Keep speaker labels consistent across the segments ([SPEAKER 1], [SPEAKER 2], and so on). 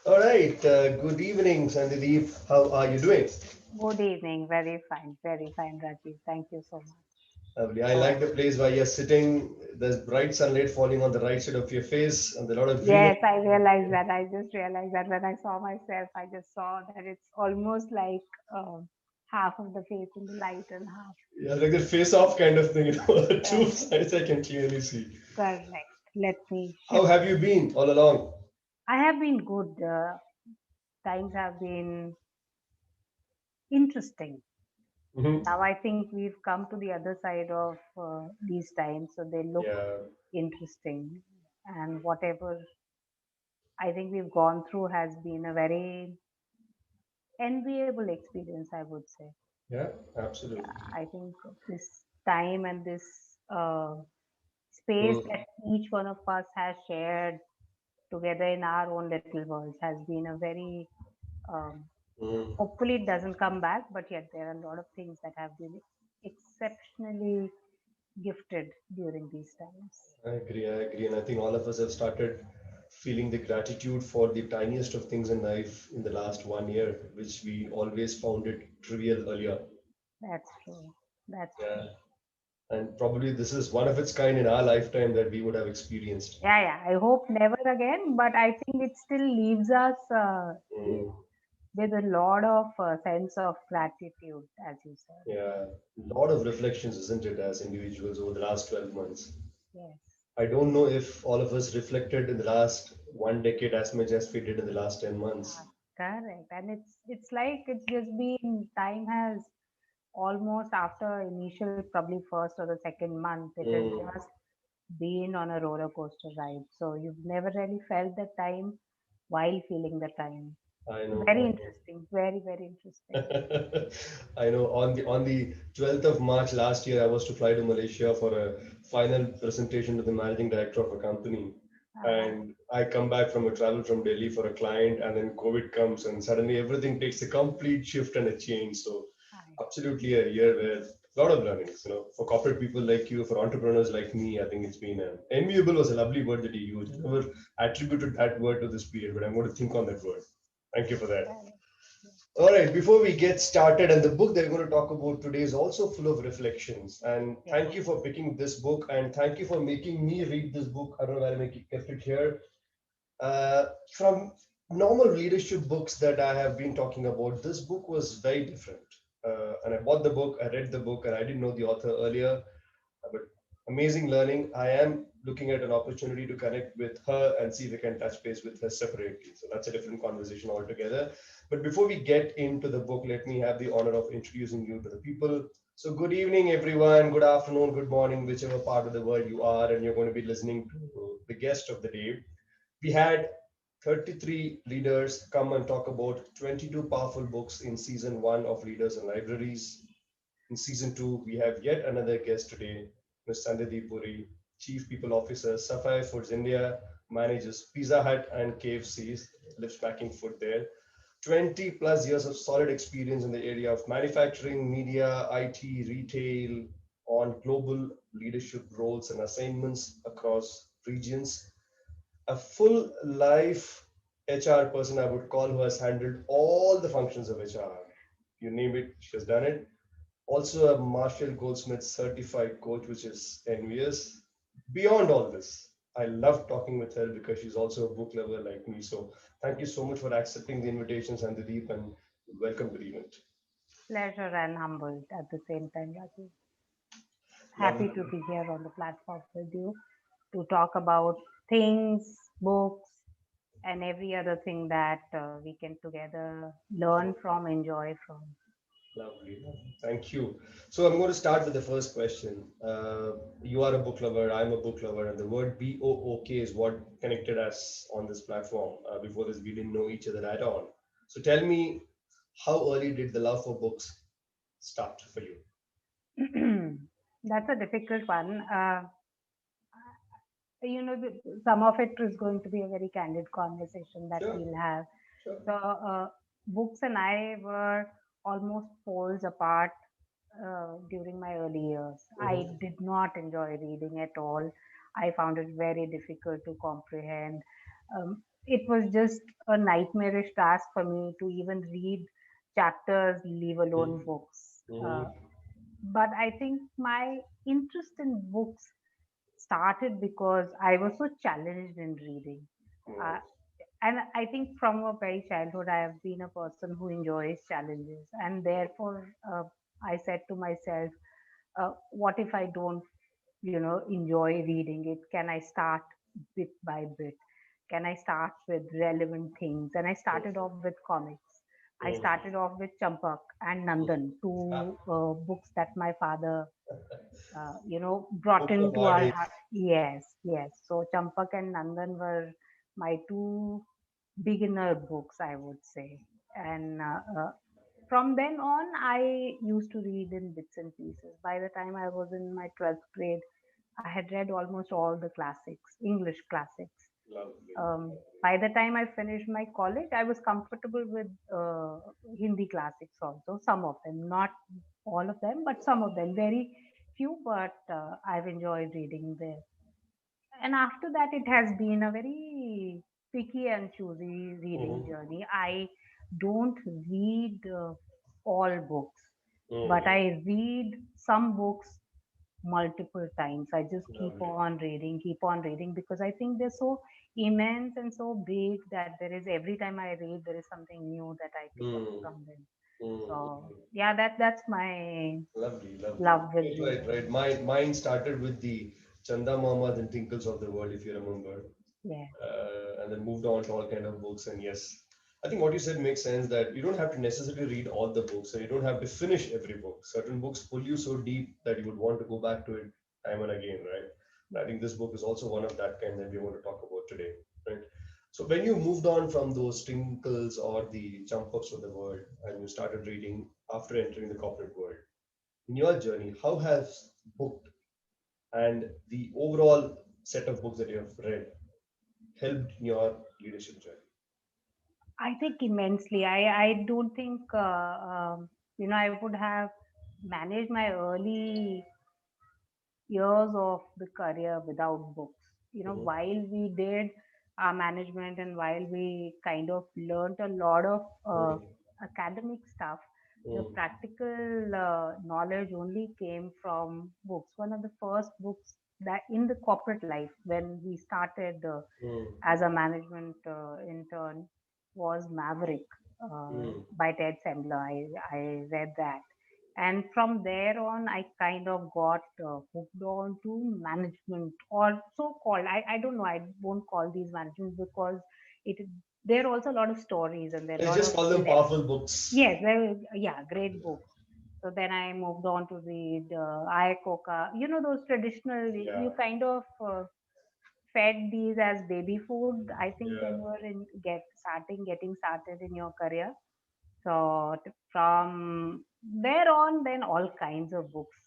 [SPEAKER 1] All right. Good evening, Sandeep. How are you doing?
[SPEAKER 2] Good evening. Very fine, Rajiv. Thank you so much
[SPEAKER 1] Lovely. I like
[SPEAKER 2] for.
[SPEAKER 1] the place where you're sitting. There's bright sunlight falling on the right side of your face, and a lot of greenery.
[SPEAKER 2] Yes, I realized that. I just realized that when I saw myself, I just saw that it's almost like half of the face in the light and half.
[SPEAKER 1] Yeah, like the face-off kind of thing. Two
[SPEAKER 2] Correct.
[SPEAKER 1] sides I can clearly see.
[SPEAKER 2] Correct. Let me
[SPEAKER 1] How
[SPEAKER 2] shift.
[SPEAKER 1] have you been all along?
[SPEAKER 2] I have been good. Times have been interesting.
[SPEAKER 1] Hmm.
[SPEAKER 2] Now I think we've come to the other side of these times, so they look
[SPEAKER 1] Yeah,
[SPEAKER 2] interesting. And whatever I think we've gone through has been a very enviable experience, I would say.
[SPEAKER 1] yeah, absolutely.
[SPEAKER 2] Yeah, I think this time and this space
[SPEAKER 1] Mm,
[SPEAKER 2] that each one of us has shared together in our own little worlds has been a very, um,
[SPEAKER 1] mm.
[SPEAKER 2] hopefully, it doesn't come back, but yet there are a lot of things that have been exceptionally gifted during these times.
[SPEAKER 1] I agree, and I think all of us have started feeling the gratitude for the tiniest of things in life in the last 1 year, which we always found it trivial earlier.
[SPEAKER 2] That's true. That's
[SPEAKER 1] Yeah,
[SPEAKER 2] true.
[SPEAKER 1] and probably this is one of its kind in our lifetime that we would have experienced.
[SPEAKER 2] Yeah. I hope never again, but I think it still leaves us
[SPEAKER 1] Mm,
[SPEAKER 2] with a lot of sense of gratitude, as you said.
[SPEAKER 1] yeah, a lot of reflections, isn't it, as individuals over the last 12 months.
[SPEAKER 2] Yes,
[SPEAKER 1] I don't know if all of us reflected in the last 1 decade as much as we did in the last 10 months.
[SPEAKER 2] correct. And it's like it's just been time has almost after initial probably first or the second month, it has
[SPEAKER 1] Mm,
[SPEAKER 2] just been on a roller coaster ride. So you've never really felt the time while feeling the time.
[SPEAKER 1] I know,
[SPEAKER 2] Very
[SPEAKER 1] I know.
[SPEAKER 2] interesting. Very interesting.
[SPEAKER 1] I know on the 12th of March last year, I was to fly to Malaysia for a final presentation to the managing director of a company.
[SPEAKER 2] Uh,
[SPEAKER 1] And I come back from a travel from Delhi for a client, and then COVID comes, and suddenly everything takes a complete shift and a change. So,
[SPEAKER 2] I,
[SPEAKER 1] absolutely a year where a lot of learnings, for corporate people like you, for entrepreneurs like me, I think it's been enviable was a lovely word that you used. I never attributed that word to this period, but I'm going to think on that word. Thank you for that.
[SPEAKER 2] correct.
[SPEAKER 1] All right, before we get started, and the book that we're going to talk about today is also full of reflections. And
[SPEAKER 2] Yes.
[SPEAKER 1] thank you for picking this book, and thank you for making me read this book. I don't know where kept it here. From normal leadership books that I have been talking about, this book was very different. And I bought the book, I read the book, and I didn't know the author earlier. But amazing learning. I am looking at an opportunity to connect with her and see if we can touch base with her separately. So that's a different conversation altogether. But before we get into the book, let me have the honor of introducing you to the people. So, good evening, everyone. Good afternoon, good morning, whichever part of the world you are, and you're going to be listening to the guest of the day. We had 33 leaders come and talk about 22 powerful books in season one of Leaders and Libraries. In season two, we have yet another guest today, Ms. Sandhya Puri, Chief People Officer, Sapphire Foods India, manages Pizza Hut and KFC's, lives packing food there. 20 plus years of solid experience in the area of manufacturing, media, IT, retail, on global leadership roles and assignments across regions. A full life HR person, I would call, who has handled all the functions of HR. You name it, she has done it. Also a Marshall Goldsmith certified coach, which is envious. Beyond all this, I love talking with her because she's also a book lover like me. So thank you so much for accepting the invitation, Sandeep, and welcome to the event.
[SPEAKER 2] Pleasure and humbled at the same time, Rajiv. Happy
[SPEAKER 1] Lovely.
[SPEAKER 2] to be here on the platform with you to talk about things, books, and every other thing that we can together learn from, enjoy from.
[SPEAKER 1] Lovely, lovely. Thank you. So I'm going to start with the first question. You are a book lover, I'm a book lover, and the word BOOK is what connected us on this platform. Before this, we didn't know each other at all. So tell me, how early did the love for books start for you?
[SPEAKER 2] That's a difficult one. Some of it is going to be a very candid conversation that
[SPEAKER 1] Sure,
[SPEAKER 2] we'll have.
[SPEAKER 1] sure.
[SPEAKER 2] So, books and I were almost poles apart during my early years. I
[SPEAKER 1] Hmm.
[SPEAKER 2] did not enjoy reading at all. I found it very difficult to comprehend. it was just a nightmarish task for me to even read chapters, leave alone books.
[SPEAKER 1] Mm-hmm.
[SPEAKER 2] But I think my interest in books started because I was so challenged in reading. Uh, and I think from a very childhood, I have been a person who enjoys challenges. And therefore, I said to myself, what if I don't, enjoy reading it? Can I start bit by bit? Can I start with relevant things? And I started off with comics. I started off with Champak and Nandan, two books that my father brought
[SPEAKER 1] Book of
[SPEAKER 2] into
[SPEAKER 1] hard
[SPEAKER 2] our
[SPEAKER 1] age.
[SPEAKER 2] house. Yes, yes. So Champak and Nandan were my two beginner books, I would say. And from then on, I used to read in bits and pieces. By the time I was in my 12th grade, I had read almost all the classics, English classics.
[SPEAKER 1] Lovely.
[SPEAKER 2] By the time I finished my college, I was comfortable with Hindi classics also, some of them, not all of them, but some of them, very few, but I've enjoyed reading there. And after that, it has been a very picky and choosy reading
[SPEAKER 1] Mm-hmm.
[SPEAKER 2] journey. I don't read all books, but
[SPEAKER 1] Mm-hmm.
[SPEAKER 2] I read some books multiple times. I just
[SPEAKER 1] Lovely.
[SPEAKER 2] keep on reading because I think they're so immense and so big that there is every time I read, there is something new that I pick up
[SPEAKER 1] Mm-hmm.
[SPEAKER 2] from them. So
[SPEAKER 1] Mm-hmm.
[SPEAKER 2] yeah, that's my
[SPEAKER 1] Lovely, lovely.
[SPEAKER 2] love with
[SPEAKER 1] Right,
[SPEAKER 2] reading.
[SPEAKER 1] right. Mine started with the Chanda Mamas and Tinkles of the World, if you remember,
[SPEAKER 2] Yeah,
[SPEAKER 1] and then moved on to all kind of books. And yes, I think what you said makes sense that you don't have to necessarily read all the books, and you don't have to finish every book. Certain books pull you so deep that you would want to go back to it time and again, right? And I think this book is also one of that kind that we want to talk about today, right? So when you moved on from those Tinkles or the Jump Ups of the world, and you started reading after entering the corporate world in your journey, how has book and the overall set of books that you have read helped in your leadership journey?
[SPEAKER 2] I think immensely. I don't think I would have managed my early years of the career without books.
[SPEAKER 1] Mhm,
[SPEAKER 2] While we did our management and while we kind of learned a lot of
[SPEAKER 1] mhm,
[SPEAKER 2] academic stuff, the
[SPEAKER 1] mhm,
[SPEAKER 2] practical knowledge only came from books. One of the first books that in the corporate life when we started
[SPEAKER 1] mhm,
[SPEAKER 2] as a management intern was Maverick
[SPEAKER 1] mhm,
[SPEAKER 2] by Ted Sembler. I read that. And from there on, I kind of got hooked on to management or so called. I don't know. I won't call these management because it there are also a lot of stories and there are a
[SPEAKER 1] let's
[SPEAKER 2] lot
[SPEAKER 1] just
[SPEAKER 2] of
[SPEAKER 1] call them powerful books.
[SPEAKER 2] yes, yeah, great books. So then I moved on to read Ayakoka. Those traditional.
[SPEAKER 1] Yeah,
[SPEAKER 2] You kind of fed these as baby food. I think when
[SPEAKER 1] yeah.
[SPEAKER 2] you were getting started in your career. So from there on, then all kinds of books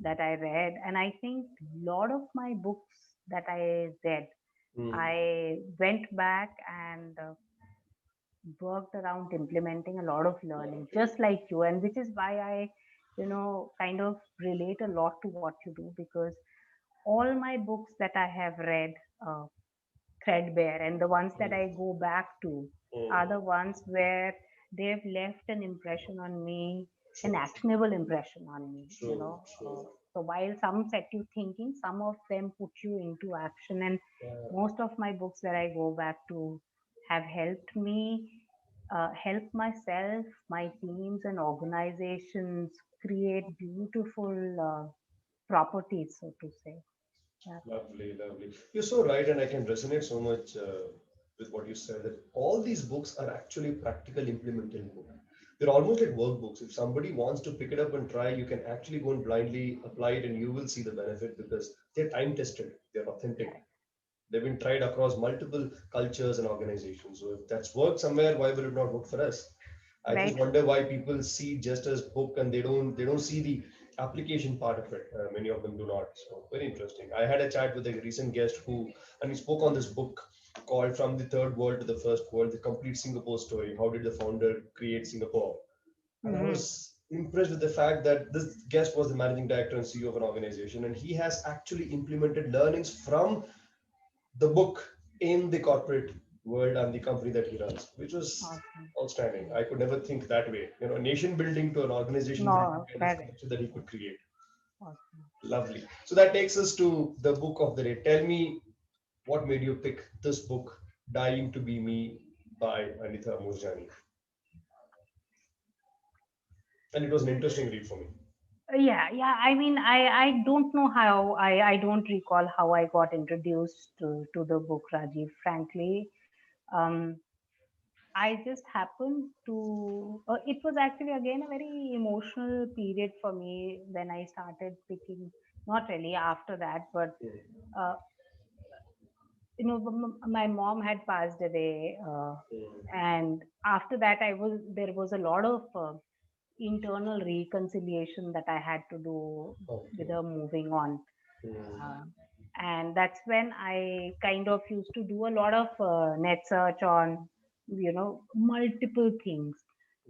[SPEAKER 2] that I read, and I think a lot of my books that I read,
[SPEAKER 1] Mm,
[SPEAKER 2] I went back and worked around implementing a lot of learning, just like you, and which is why I, kind of relate a lot to what you do because all my books that I have read uh, threadbare, and the ones that I
[SPEAKER 1] mm,
[SPEAKER 2] go back to are
[SPEAKER 1] mm.
[SPEAKER 2] the ones where they've left an impression on me, an
[SPEAKER 1] True,
[SPEAKER 2] actionable impression on me.
[SPEAKER 1] true, true.
[SPEAKER 2] So while some set you thinking, some of them put you into action, and
[SPEAKER 1] Yeah,
[SPEAKER 2] most of my books that I go back to have helped me help myself, my teams, and organizations create beautiful properties, so to say. Yeah.
[SPEAKER 1] lovely, lovely. You're so right, and I can resonate so much with what you said that all these books are actually practical implementing books. They're almost like workbooks. If somebody wants to pick it up and try, you can actually go and blindly apply it, and you will see the benefit because they're time tested, they're authentic. They've been tried across multiple cultures and organizations. So if that's worked somewhere, why will it not work for us? I
[SPEAKER 2] Very
[SPEAKER 1] just
[SPEAKER 2] true.
[SPEAKER 1] wonder why people see just as book and they don't see the application part of it. Many of them do not. So very interesting. I had a chat with a recent guest who and he spoke on this book called From the Third World to the First World: The Complete Singapore Story. How did the founder create Singapore? And I
[SPEAKER 2] Hmm.
[SPEAKER 1] was impressed with the fact that this guest was the managing director and CEO of an organization, and he has actually implemented learnings from the book in the corporate world and the company that he runs, which was
[SPEAKER 2] Awesome.
[SPEAKER 1] outstanding. I could never think that way. Nation building to an organization with the
[SPEAKER 2] No,
[SPEAKER 1] kind of
[SPEAKER 2] correct.
[SPEAKER 1] culture that he could create.
[SPEAKER 2] Awesome.
[SPEAKER 1] Lovely. So that takes us to the book of the day. Tell me what made you pick this book, Dying to Be Me by Anita Moorjani. And it was an interesting read for me.
[SPEAKER 2] Yeah. I mean, I don't know how, I don't recall how I got introduced to the book, Rajiv, frankly. Um, I just happened to, it was actually again a very emotional period for me when I started picking, not really after that, but, uh, my mom had passed away. And after that, there was a lot of internal reconciliation that I had to do with
[SPEAKER 1] Okay.
[SPEAKER 2] her moving on.
[SPEAKER 1] Mm,
[SPEAKER 2] Uh, and that's when I kind of used to do a lot of net search on, multiple things.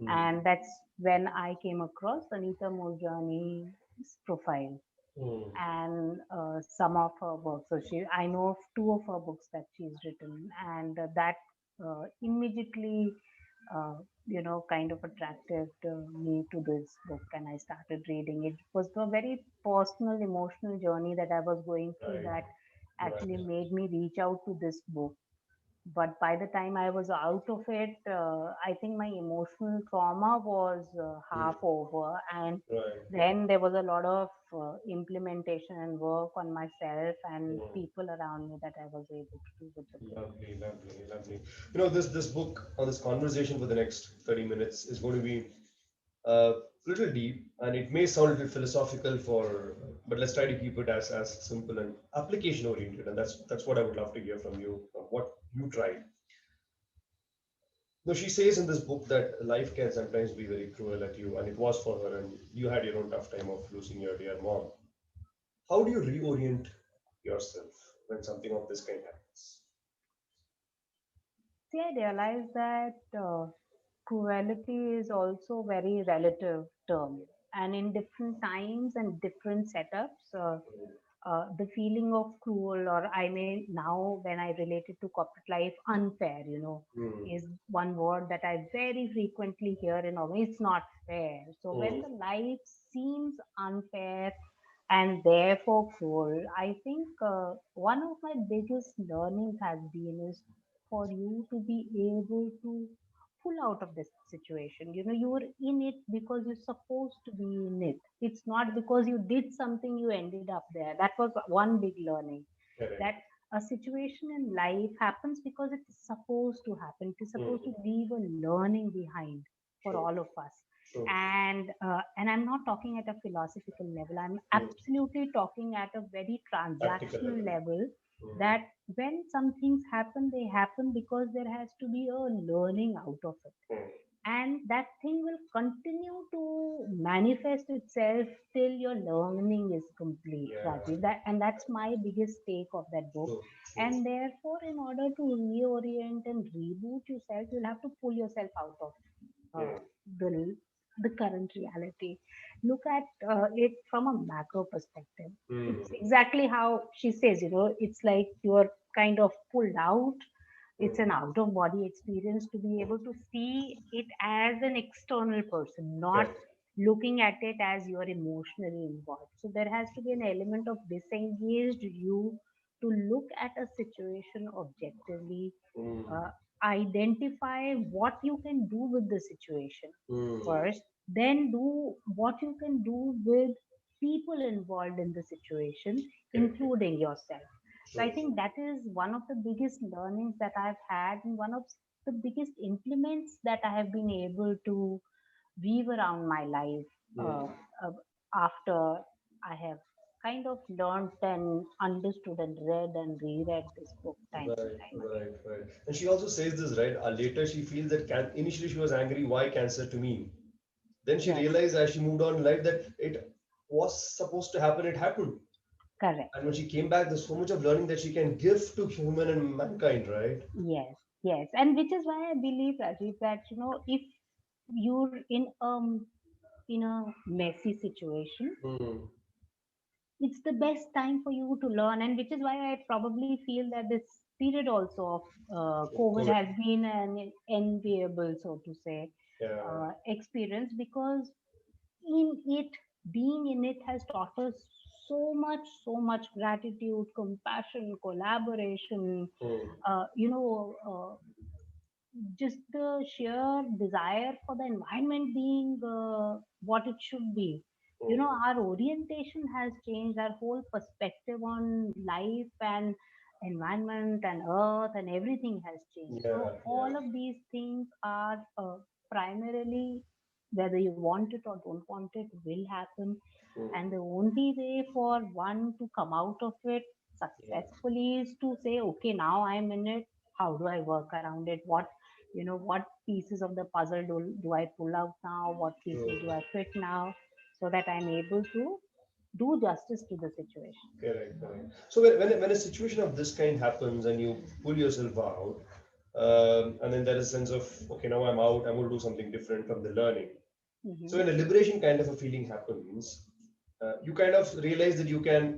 [SPEAKER 1] mm,
[SPEAKER 2] And that's when I came across Anita Moorjani's profile
[SPEAKER 1] mm.
[SPEAKER 2] and some of her works. So I know of two of her books that she's written, and that immediately, kind of attracted me to this book, and I started reading it. It was a very personal, emotional journey that I was going through
[SPEAKER 1] Right,
[SPEAKER 2] that actually
[SPEAKER 1] right.
[SPEAKER 2] made me reach out to this book. But by the time I was out of it, I think my emotional trauma was
[SPEAKER 1] Mm,
[SPEAKER 2] half over, and
[SPEAKER 1] right.
[SPEAKER 2] then there was a lot of implementation and work on myself and
[SPEAKER 1] Mm.
[SPEAKER 2] people around me that I was able to do with the book.
[SPEAKER 1] Lovely, lovely, lovely. This book or this conversation for the next 30 minutes is going to be a little deep, and it may sound a little philosophical but let's try to keep it as simple and application oriented, and that's what I would love to hear from you, what you tried. No, she says in this book that life can sometimes be very cruel at you, and it was for her, and you had your own tough time of losing your dear mom. How do you reorient yourself when something of this kind happens?
[SPEAKER 2] See, I realized that cruelty is also very relative term, and in different times and different setups, the feeling of cruel, or I may now when I relate it to corporate life, unfair,
[SPEAKER 1] Mm,
[SPEAKER 2] is one word that I very frequently hear in organization. It's not fair. So when
[SPEAKER 1] mm,
[SPEAKER 2] the life seems unfair and therefore cruel, I think one of my biggest learnings has been is for you to be able to pull out of this situation. You were in it because you're supposed to be in it. It's not because you did something you ended up there. That was one big learning,
[SPEAKER 1] correct.
[SPEAKER 2] that a situation in life happens because it's supposed to happen. It is supposed to
[SPEAKER 1] Mm,
[SPEAKER 2] leave a learning behind for
[SPEAKER 1] true,
[SPEAKER 2] all of us.
[SPEAKER 1] true.
[SPEAKER 2] And I'm not talking at a philosophical level. I'm
[SPEAKER 1] Mm,
[SPEAKER 2] absolutely talking at a very
[SPEAKER 1] practical
[SPEAKER 2] transactional
[SPEAKER 1] level.
[SPEAKER 2] level,
[SPEAKER 1] Mm,
[SPEAKER 2] that when some things happen, they happen because there has to be a learning out of it,
[SPEAKER 1] mm,
[SPEAKER 2] and that thing will continue to manifest itself till your learning is complete,
[SPEAKER 1] yeah,
[SPEAKER 2] Rajiv. That's my biggest take of that book.
[SPEAKER 1] true, true.
[SPEAKER 2] And therefore, in order to reorient and reboot yourself, you'll have to pull yourself out of uh,
[SPEAKER 1] Mm,
[SPEAKER 2] the the current reality. Look at it from a macro perspective. It's
[SPEAKER 1] mm,
[SPEAKER 2] exactly how she says. It's like you're kind of pulled out. It's
[SPEAKER 1] mm,
[SPEAKER 2] an out of body experience to be able to see it as an external person, not
[SPEAKER 1] correct.
[SPEAKER 2] looking at it as you're emotionally involved. So there has to be an element of disengaged you to look at a situation objectively,
[SPEAKER 1] Mm,
[SPEAKER 2] uh, identify what you can do with the situation
[SPEAKER 1] mm,
[SPEAKER 2] first, then do what you can do with people involved in the situation,
[SPEAKER 1] correct, correct.
[SPEAKER 2] including yourself. So I
[SPEAKER 1] True, true.
[SPEAKER 2] think that is one of the biggest learnings that I've had, and one of the biggest implements that I have been able to weave around my life,
[SPEAKER 1] Mm,
[SPEAKER 2] uh, after I have kind of learned and understood and read and reread this book time and
[SPEAKER 1] right,
[SPEAKER 2] time again.
[SPEAKER 1] right, right. And she also says this, right? Later, she feels that initially she was angry, why cancer to me? Then she
[SPEAKER 2] Yes,
[SPEAKER 1] realized as she moved on in life that it was supposed to happen, it happened.
[SPEAKER 2] correct.
[SPEAKER 1] And when she came back, there's so much of learning that she can give to human and mankind, right?
[SPEAKER 2] Yes, yes. And which is why I believe, Rajiv, that if you're in a messy situation,
[SPEAKER 1] Mm,
[SPEAKER 2] it's the best time for you to learn. And which is why I probably feel that this period also of COVID
[SPEAKER 1] COVID.
[SPEAKER 2] has been an enviable, so to say,
[SPEAKER 1] Yeah.
[SPEAKER 2] experience, because in it, being in it has taught us so much gratitude, compassion, collaboration,
[SPEAKER 1] Mm.
[SPEAKER 2] uh, you know, uh, just the sheer desire for the environment being what it should be. You
[SPEAKER 1] Mm.
[SPEAKER 2] know, our orientation has changed, our whole perspective on life and environment and earth and everything has changed. So
[SPEAKER 1] Yeah, yeah.
[SPEAKER 2] all of these things are primarily, whether you want it or don't want it, will happen.
[SPEAKER 1] Mm.
[SPEAKER 2] And the only way for one to come out of it
[SPEAKER 1] Mm.
[SPEAKER 2] successfully is to say, okay, now I'm in it. How do I work around it? What pieces of the puzzle do I pull out now? What pieces
[SPEAKER 1] True.
[SPEAKER 2] do I fit now, so that I'm able to do justice to the situation?
[SPEAKER 1] Correct, correct. So when a situation of this kind happens and you pull yourself out, and then there is a sense of, okay, now I'm out, I'm going to do something different from the learning. So
[SPEAKER 2] Hmm.
[SPEAKER 1] when a liberation kind of a feeling happens, you kind of realize that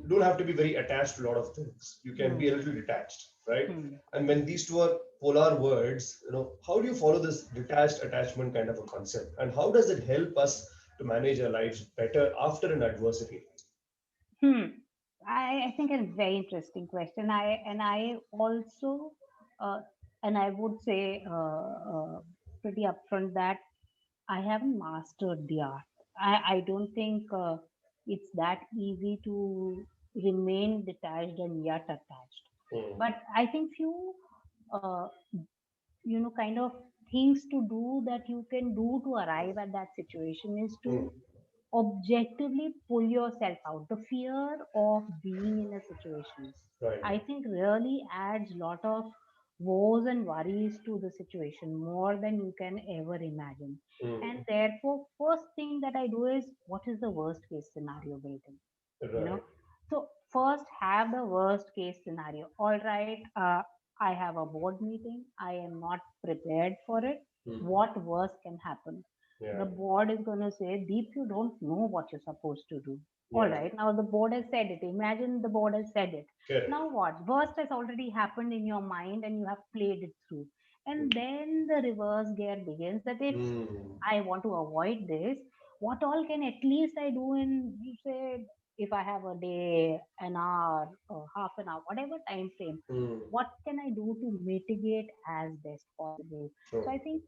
[SPEAKER 1] don't have to be very attached to a lot of things. You can be a
[SPEAKER 2] Hmm.
[SPEAKER 1] little detached, right?
[SPEAKER 2] Hmm.
[SPEAKER 1] And when these two are polar words, how do you follow this detached attachment kind of a concept? And how does it help us to manage our lives better after an adversity?
[SPEAKER 2] Hmm. I think a very interesting question. I also uh, and I would say pretty upfront that I haven't mastered the art. I don't think it's that easy to remain detached and yet attached.
[SPEAKER 1] Hmm.
[SPEAKER 2] But I think few, uh, kind of things to do that you can do to arrive at that situation is
[SPEAKER 1] Hmm.
[SPEAKER 2] to objectively pull yourself out. The fear of being in a situation,
[SPEAKER 1] Right.
[SPEAKER 2] I think, really adds lot of woes and worries to the situation more than you can ever imagine. And
[SPEAKER 1] Hmm.
[SPEAKER 2] therefore, first thing that I do is, what is the worst case scenario built in? you know
[SPEAKER 1] Right.
[SPEAKER 2] so first, have the worst case scenario. All right, I have a board meeting, I am not prepared for it.
[SPEAKER 1] Hmm.
[SPEAKER 2] What worse can happen?
[SPEAKER 1] Yeah.
[SPEAKER 2] The board is going to say, Deep, you don't know what you're supposed to do. All
[SPEAKER 1] Yeah.
[SPEAKER 2] right, now the board has said it. Imagine the board has said it.
[SPEAKER 1] Correct.
[SPEAKER 2] Now what? Worst has already happened in your mind and you have played it through.
[SPEAKER 1] Hmm.
[SPEAKER 2] And then the reverse gear begins, that if
[SPEAKER 1] Hmm.
[SPEAKER 2] I want to avoid this, what all can at least I do in, you say, if I have a day, an hour, or half an hour, whatever time frame,
[SPEAKER 1] Hmm.
[SPEAKER 2] what can I do to mitigate as best possible? So
[SPEAKER 1] True.
[SPEAKER 2] I think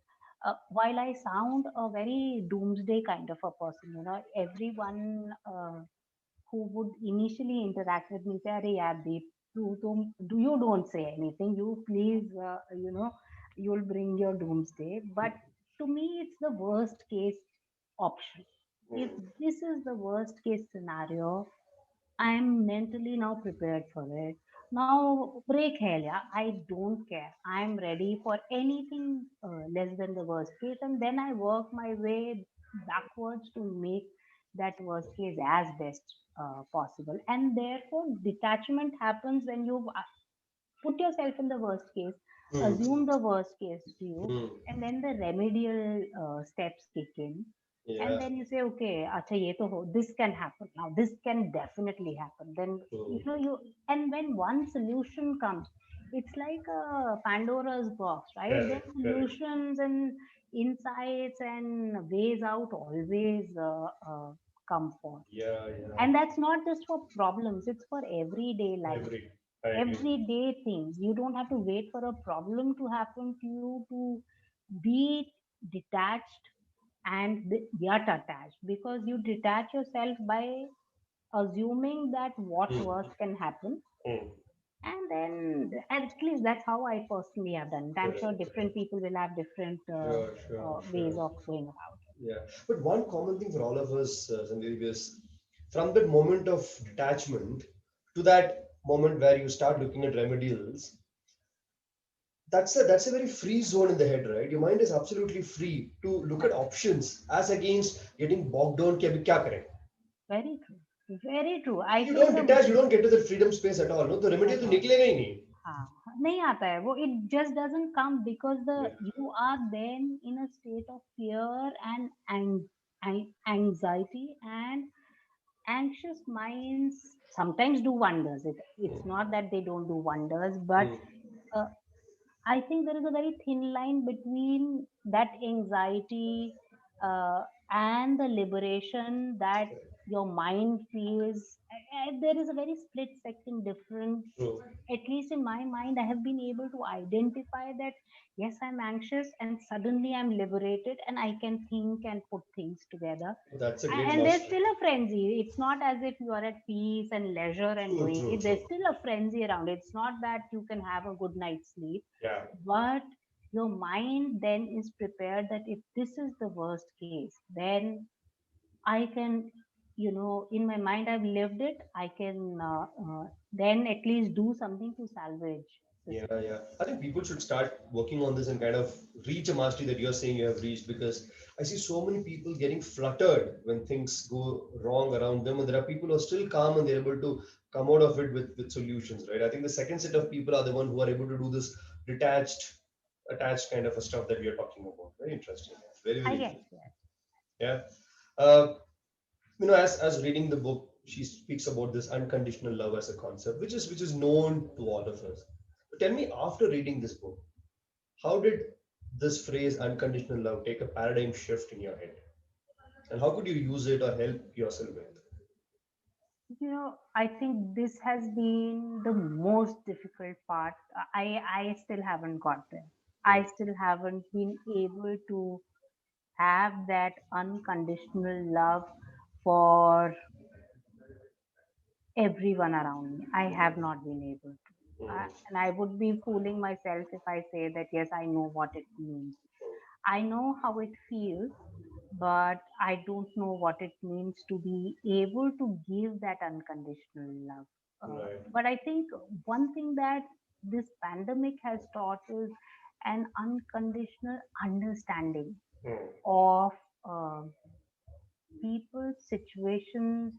[SPEAKER 2] while I sound a very doomsday kind of a person, everyone who would initially interact with me say, "Arey yaar, Deep, you don't say anything. You please, you'll bring your doomsday." But to me, it's the worst case option. If
[SPEAKER 1] Hmm.
[SPEAKER 2] this is the worst case scenario, I'm mentally now prepared for it. Now, break hell, yeah. I don't care. I'm ready for anything less than the worst case, and then I work my way backwards to make that worst case as best possible. And therefore, detachment happens when you put yourself in the worst case,
[SPEAKER 1] Hmm.
[SPEAKER 2] assume the worst case view,
[SPEAKER 1] Hmm.
[SPEAKER 2] and then the remedial steps kick in. And
[SPEAKER 1] Yeah.
[SPEAKER 2] then you say, okay, acha, this can happen now. This can definitely happen. Then,
[SPEAKER 1] True.
[SPEAKER 2] and when one solution comes, it's like a Pandora's box, right? Then
[SPEAKER 1] Correct. Correct.
[SPEAKER 2] solutions and insights and ways out always come forth.
[SPEAKER 1] Yeah. Yeah.
[SPEAKER 2] And that's not just for problems, it's for everyday life,
[SPEAKER 1] Agree. I agree.
[SPEAKER 2] everyday things. You don't have to wait for a problem to happen to you to be detached and yet attached, because you detach yourself by assuming that what
[SPEAKER 1] Hmm.
[SPEAKER 2] worst can happen.
[SPEAKER 1] Hmm.
[SPEAKER 2] And then, at least that's how I personally have done it. I'm sure
[SPEAKER 1] Correct.
[SPEAKER 2] different
[SPEAKER 1] Correct.
[SPEAKER 2] people will have different
[SPEAKER 1] Sure. Sure.
[SPEAKER 2] ways
[SPEAKER 1] Sure.
[SPEAKER 2] of going about
[SPEAKER 1] Yeah. But one common thing for all of us, Sandeep, is from that moment of detachment to that moment where you start looking at remedials, that's a very free zone in the head, right? Your mind is absolutely free to look
[SPEAKER 2] it.
[SPEAKER 1] at options as against getting bogged down कि अभी क्या करें.
[SPEAKER 2] Very true. Very true. I
[SPEAKER 1] You
[SPEAKER 2] think
[SPEAKER 1] don't detach, you don't get to that freedom space at all. No, तो remedial
[SPEAKER 2] at
[SPEAKER 1] तो
[SPEAKER 2] all.
[SPEAKER 1] निकलेगा ही नहीं.
[SPEAKER 2] हाँ, नहीं आता है वो. It just doesn't come because the
[SPEAKER 1] Yeah.
[SPEAKER 2] you are then in a state of fear and anxiety, and anxious minds sometimes do wonders. It's
[SPEAKER 1] Hmm.
[SPEAKER 2] not that they don't do wonders, but
[SPEAKER 1] Hmm.
[SPEAKER 2] uh, I think there is a very thin line between that anxiety and the liberation that your mind feels. There is a very split second difference.
[SPEAKER 1] True.
[SPEAKER 2] At least in my mind, I have been able to identify that yes, I'm anxious, and suddenly I'm liberated, and I can think and put things together.
[SPEAKER 1] That's a great
[SPEAKER 2] And there's
[SPEAKER 1] mastery.
[SPEAKER 2] still a frenzy. It's not as if you are at peace and leisure and
[SPEAKER 1] True,
[SPEAKER 2] doing
[SPEAKER 1] true,
[SPEAKER 2] it. There's
[SPEAKER 1] true.
[SPEAKER 2] still a frenzy around. It's not that you can have a good night's sleep,
[SPEAKER 1] Yeah.
[SPEAKER 2] but your mind then is prepared that if this is the worst case, then I can, in my mind, I've lived it. I can then at least do something to salvage the
[SPEAKER 1] Yeah,
[SPEAKER 2] situation.
[SPEAKER 1] yeah. I think people should start working on this and kind of reach a mastery that you're saying you have reached, because I see so many people getting fluttered when things go wrong around them, and there are people who are still calm and they're able to come out of it with solutions, right? I think the second set of people are the one who are able to do this detached, attached kind of a stuff that we are talking about. Very interesting. Very,
[SPEAKER 2] I
[SPEAKER 1] very
[SPEAKER 2] guess,
[SPEAKER 1] interesting.
[SPEAKER 2] yes.
[SPEAKER 1] Yeah. Uh, as reading the book, she speaks about this unconditional love as a concept, which is known to all of us. But tell me, after reading this book, how did this phrase unconditional love take a paradigm shift in your head? And how could you use it or help yourself with?
[SPEAKER 2] I think this has been the most difficult part. I still haven't got there. I
[SPEAKER 1] Mm,
[SPEAKER 2] still haven't been able to have that unconditional love for everyone around me. I have not been able to.
[SPEAKER 1] mm,
[SPEAKER 2] And I would be fooling myself if I say that, yes, I know what it means. I know how it feels, but I don't know what it means to be able to give that unconditional love.
[SPEAKER 1] right.
[SPEAKER 2] But I think one thing that this pandemic has taught is an unconditional understanding
[SPEAKER 1] Mm,
[SPEAKER 2] of uh, people, situations,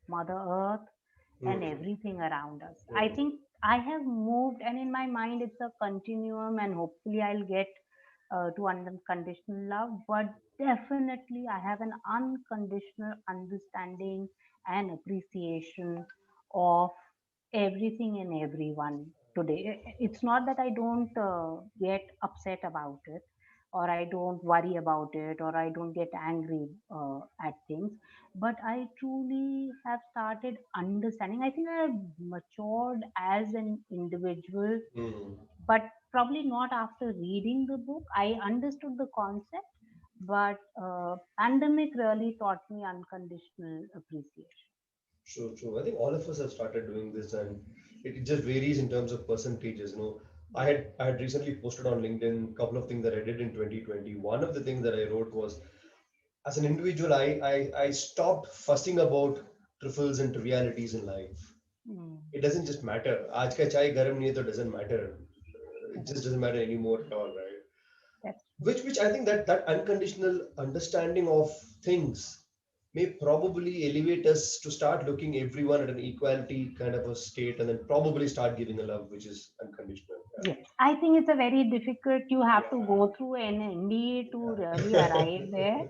[SPEAKER 2] Mother Earth, and
[SPEAKER 1] mm,
[SPEAKER 2] everything around us. I
[SPEAKER 1] mm,
[SPEAKER 2] think I have moved, and in my mind, it's a continuum, and hopefully, I'll get to unconditional love. But definitely, I have an unconditional understanding and appreciation of everything and everyone today. It's not that I don't get upset about it, or I don't worry about it, or I don't get angry at things, but I truly have started understanding. I think I have matured as an individual,
[SPEAKER 1] mm.
[SPEAKER 2] but probably not after reading the book. I understood the concept, but pandemic really taught me unconditional appreciation.
[SPEAKER 1] True, true. I think all of us have started doing this, and it just varies in terms of percentages. I had recently posted on LinkedIn a couple of things that I did in 2020. One of the things that I wrote was, as an individual, I stopped fussing about truffles and trivialities in life.
[SPEAKER 2] Mm,
[SPEAKER 1] It doesn't just matter. आज का चाय गर्म नहीं है तो doesn't matter. It
[SPEAKER 2] correct.
[SPEAKER 1] just doesn't matter anymore at all, right?
[SPEAKER 2] That's true.
[SPEAKER 1] Which I think that unconditional understanding of things may probably elevate us to start looking everyone at an equality kind of a state, and then probably start giving a love which is unconditional.
[SPEAKER 2] Yes, I think it's a very difficult. You have to
[SPEAKER 1] Yeah.
[SPEAKER 2] go through an NDA to really arrive
[SPEAKER 1] Yeah.
[SPEAKER 2] there.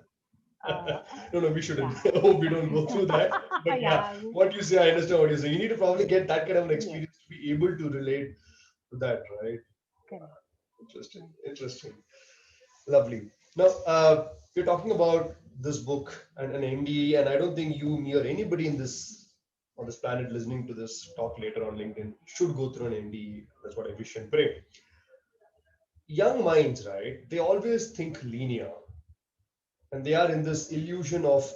[SPEAKER 2] Uh,
[SPEAKER 1] No, no, we shouldn't.
[SPEAKER 2] yeah,
[SPEAKER 1] I hope we don't go through that. But yeah,
[SPEAKER 2] yeah,
[SPEAKER 1] what you say, I understand what you're saying. You need to probably get that kind of an
[SPEAKER 2] yes,
[SPEAKER 1] experience to be able to relate to that, right?
[SPEAKER 2] correct.
[SPEAKER 1] Interesting.
[SPEAKER 2] Right.
[SPEAKER 1] Interesting. Lovely. Now, we're talking about this book and an NDE, and I don't think you, me, or anybody in this on this planet listening to this talk later on LinkedIn should go through an NDE. That's what I wish and pray. Young minds, right? They always think linear, and they are in this illusion of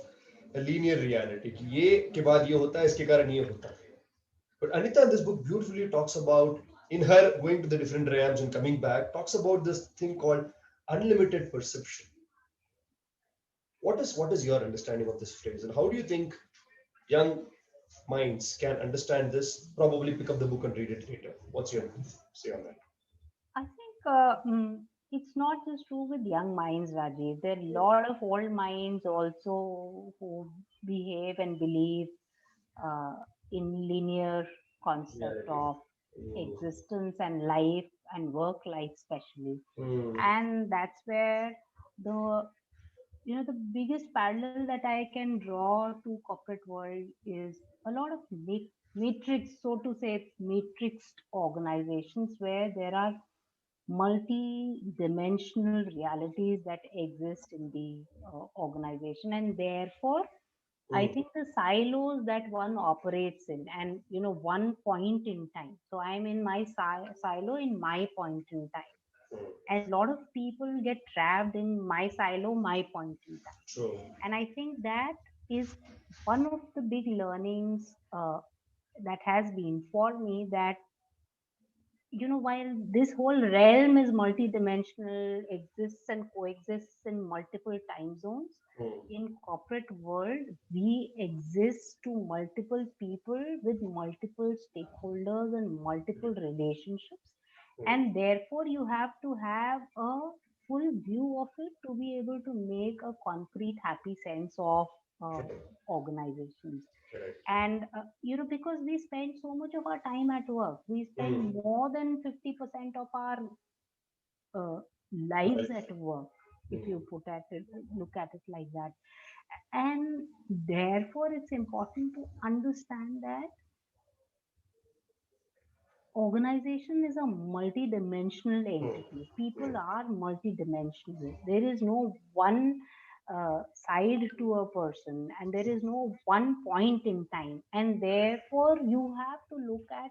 [SPEAKER 1] a linear reality. कि ये के बाद ये होता है, इसके कारण ये होता है. But Anita in this book beautifully talks about, in her going to the different realms and coming back, talks about this thing called unlimited perception. What is your understanding of this phrase, and how do you think young minds can understand this? Probably pick up the book and read it later. What's your say on that?
[SPEAKER 2] I think it's not just true with young minds, Rajiv. There are a lot of old minds also who behave and believe uh, in linear concept
[SPEAKER 1] Reality.
[SPEAKER 2] of
[SPEAKER 1] Mm.
[SPEAKER 2] existence and life and work life, especially.
[SPEAKER 1] Mm.
[SPEAKER 2] And that's where the the biggest parallel that I can draw to corporate world is a lot of myth matrix, so to say, it's matrixed organizations where there are multi-dimensional realities that exist in the organization, and therefore I
[SPEAKER 1] Mm,
[SPEAKER 2] think the silos that one operates in, and one point in time. So I'm in my silo in my point in time,
[SPEAKER 1] mm,
[SPEAKER 2] and a lot of people get trapped in my silo, my point in time.
[SPEAKER 1] true.
[SPEAKER 2] And I think that is one of the big learnings that has been for me, that while this whole realm is multidimensional, exists and coexists in multiple time zones,
[SPEAKER 1] Mm,
[SPEAKER 2] in corporate world we exist to multiple people with multiple stakeholders and multiple relationships,
[SPEAKER 1] mm,
[SPEAKER 2] and therefore you have to have a full view of it to be able to make a concrete happy sense of uh,
[SPEAKER 1] correct,
[SPEAKER 2] organizations.
[SPEAKER 1] correct.
[SPEAKER 2] And because we spend so much of our time at work, we spend
[SPEAKER 1] Mm,
[SPEAKER 2] more than 50% of our uh, lives
[SPEAKER 1] life.
[SPEAKER 2] at work, if
[SPEAKER 1] Mm,
[SPEAKER 2] you look at it like that. And therefore it's important to understand that organization is a multi-dimensional
[SPEAKER 1] mm,
[SPEAKER 2] entity. People
[SPEAKER 1] mm,
[SPEAKER 2] are multi-dimensional. There is no one side to a person, and there is no one point in time, and therefore you have to look at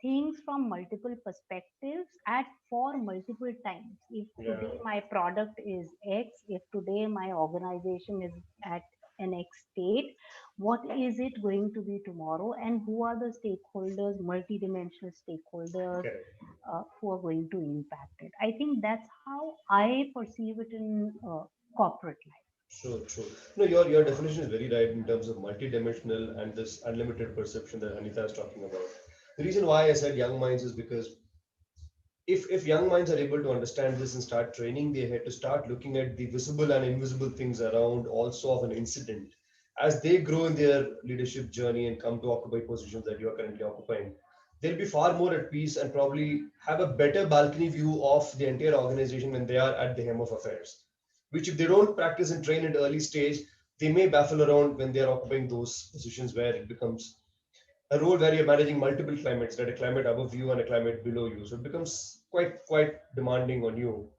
[SPEAKER 2] things from multiple perspectives at for multiple times. If
[SPEAKER 1] yeah.
[SPEAKER 2] today my product is X, if today my organization is at an X state, what is it going to be tomorrow, and who are the stakeholders, multidimensional stakeholders,
[SPEAKER 1] Correct.
[SPEAKER 2] who are going to impact it. I think that's how I perceive it in corporate life.
[SPEAKER 1] True, true. No, your definition is very right in terms of multidimensional and this unlimited perception that Anita is talking about. The reason why I said young minds is because if young minds are able to understand this and start training, they had to start looking at the visible and invisible things around also of an incident. As they grow in their leadership journey and come to occupy positions that you are currently occupying, they'll be far more at peace and probably have a better balcony view of the entire organization when they are at the hem of affairs. Which, if they don't practice and train at early stage, they may baffle around when they are occupying those positions where it becomes a role where you're managing multiple climates, that a climate above you and a climate below you. So it becomes quite demanding on you.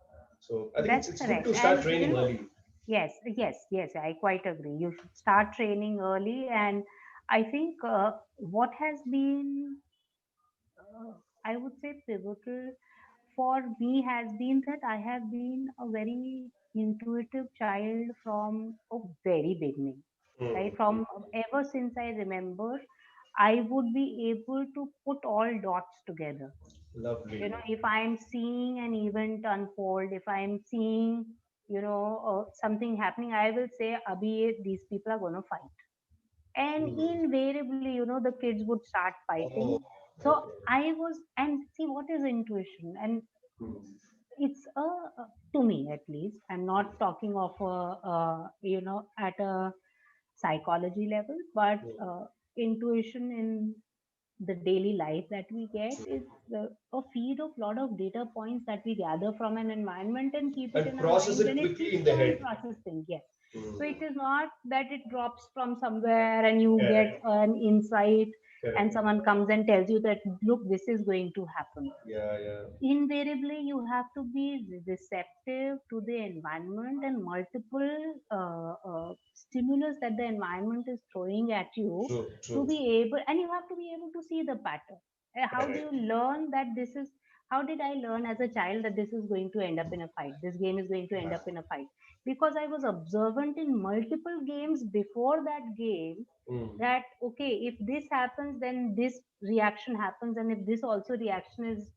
[SPEAKER 1] So I think
[SPEAKER 2] That's
[SPEAKER 1] it's good
[SPEAKER 2] correct.
[SPEAKER 1] to start
[SPEAKER 2] And
[SPEAKER 1] training early.
[SPEAKER 2] yes, yes, yes, I quite agree. You should start training early. And I think what has been, I would say, pivotal for me has been that I have been a very intuitive child from a very beginning, right?
[SPEAKER 1] Mm, mm,
[SPEAKER 2] From ever since I remember, I would be able to put all dots together.
[SPEAKER 1] lovely.
[SPEAKER 2] If I'm seeing an event unfold, if I'm seeing something happening, I will say, Abhi, these people are going to fight. And
[SPEAKER 1] Mm.
[SPEAKER 2] invariably, the kids would start fighting.
[SPEAKER 1] Oh,
[SPEAKER 2] So
[SPEAKER 1] okay.
[SPEAKER 2] I was, and see, what is intuition? And
[SPEAKER 1] Mm,
[SPEAKER 2] it's to me at least, I'm not talking of at a psychology level, but
[SPEAKER 1] mm.
[SPEAKER 2] intuition in the daily life that we get
[SPEAKER 1] True.
[SPEAKER 2] is a feed of lot of data points that we gather from an environment and keep it
[SPEAKER 1] And
[SPEAKER 2] in our
[SPEAKER 1] process
[SPEAKER 2] minds,
[SPEAKER 1] it
[SPEAKER 2] and it
[SPEAKER 1] quickly
[SPEAKER 2] keeps
[SPEAKER 1] in the
[SPEAKER 2] on
[SPEAKER 1] head.
[SPEAKER 2] processing. Yes. So it
[SPEAKER 1] Mm.
[SPEAKER 2] is not that it drops from somewhere and you get
[SPEAKER 1] Correct,
[SPEAKER 2] an insight and
[SPEAKER 1] correct.
[SPEAKER 2] someone comes and tells you that, look, this is going to happen.
[SPEAKER 1] Yeah, yeah.
[SPEAKER 2] Invariably you have to be receptive to the environment and multiple stimulus that the environment is throwing at you,
[SPEAKER 1] True,
[SPEAKER 2] to
[SPEAKER 1] true.
[SPEAKER 2] be able, and you have to be able to see the pattern. How do you
[SPEAKER 1] Correct.
[SPEAKER 2] learn that this is, how did I learn as a child that this is going to end up in a fight, this game is going to end up in a fight? Because I was observant in multiple games before that game,
[SPEAKER 1] Mm,
[SPEAKER 2] that okay, if this happens then this reaction happens, and if this also reaction is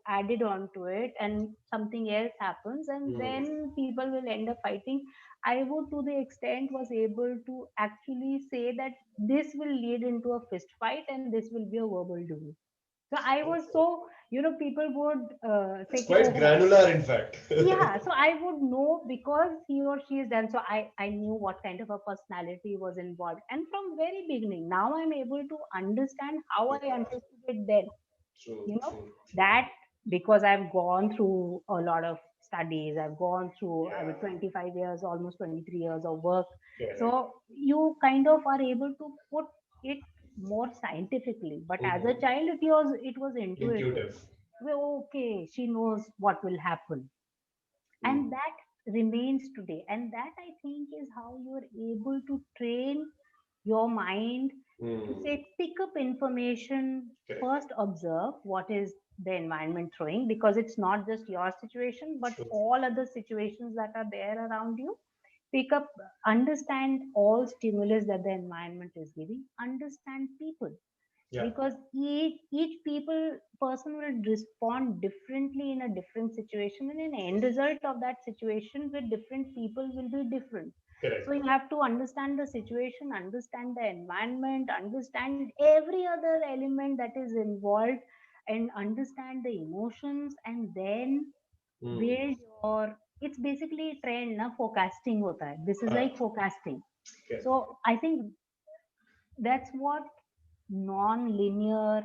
[SPEAKER 2] added on to it and something else happens, and
[SPEAKER 1] mm.
[SPEAKER 2] then people will end up fighting. I would, to the extent, was able to actually say that this will lead into a fist fight and this will be a verbal duel. So I was so, people would
[SPEAKER 1] It's
[SPEAKER 2] say ki,
[SPEAKER 1] quite
[SPEAKER 2] oh,
[SPEAKER 1] granular, in fact.
[SPEAKER 2] yeah, so I would know because he or she is done. So I knew what kind of a personality was involved, and from very beginning now I'm able to understand how I
[SPEAKER 1] Yeah,
[SPEAKER 2] understood it then.
[SPEAKER 1] true,
[SPEAKER 2] you know
[SPEAKER 1] true, true.
[SPEAKER 2] that, because I've gone through a lot of studies, I've gone through, I mean,
[SPEAKER 1] Yeah,
[SPEAKER 2] 25 years, almost 23 years of work.
[SPEAKER 1] correct.
[SPEAKER 2] So you kind of are able to put it more scientifically, but as a
[SPEAKER 1] Mhm.
[SPEAKER 2] child it was intuitive.
[SPEAKER 1] Intuitive.
[SPEAKER 2] Well, okay, she knows what will happen, and
[SPEAKER 1] Mm.
[SPEAKER 2] that remains today. And that, I think, is how you're able to train your mind to
[SPEAKER 1] Mm.
[SPEAKER 2] say, pick up information,
[SPEAKER 1] Correct.
[SPEAKER 2] first observe what is the environment throwing, because it's not just your situation but
[SPEAKER 1] True.
[SPEAKER 2] all other situations that are there around you. Pick up, understand all stimulus that the environment is giving, understand people,
[SPEAKER 1] Yeah.
[SPEAKER 2] because each people person will respond differently in a different situation, and an end result of that situation with different people will be different. So
[SPEAKER 1] Correct.
[SPEAKER 2] you have to understand the situation, understand the environment, understand every other element that is involved, and understand the emotions, and then
[SPEAKER 1] Mm.
[SPEAKER 2] where your, it's basically trend na, forecasting hota hai. This is
[SPEAKER 1] Ah,
[SPEAKER 2] like forecasting.
[SPEAKER 1] correct.
[SPEAKER 2] So I think that's what non-linear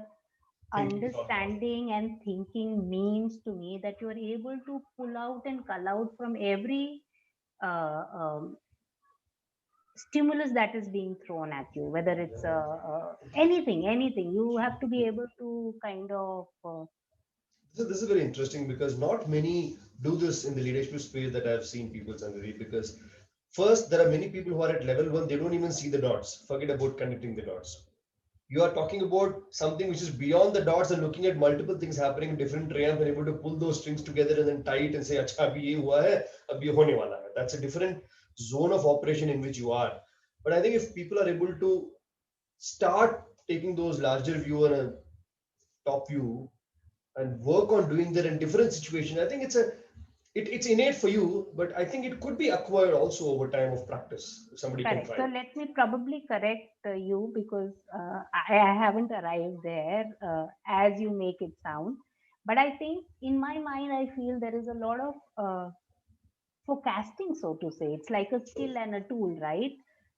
[SPEAKER 1] Thinking is all about.
[SPEAKER 2] understanding and thinking means to me, that you are able to pull out and cull out from every stimulus that is being thrown at you, whether it's anything, you have to be able to kind of
[SPEAKER 1] So this is very interesting because not many do this in the leadership space that I've seen people, Sanjay, because first, there are many people who are at level one, they don't even see the dots. Forget about connecting the dots. You are talking about something which is beyond the dots and looking at multiple things happening in different realms and able to pull those strings together and then tie it and say, "Acha, abhi ye hua hai, abhi ye hone wala hai." That's a different zone of operation in which you are. But I think if people are able to start taking those larger view and a top view and work on doing that in different situations, I think it's innate for you, but I think it could be acquired also over time of practice if somebody can
[SPEAKER 2] correct.
[SPEAKER 1] try
[SPEAKER 2] So
[SPEAKER 1] it.
[SPEAKER 2] let me probably correct you, because I haven't arrived there as you make it sound. But I think in my mind, I feel there is a lot of forecasting, so to say. It's like a
[SPEAKER 1] So,
[SPEAKER 2] skill and a tool, right?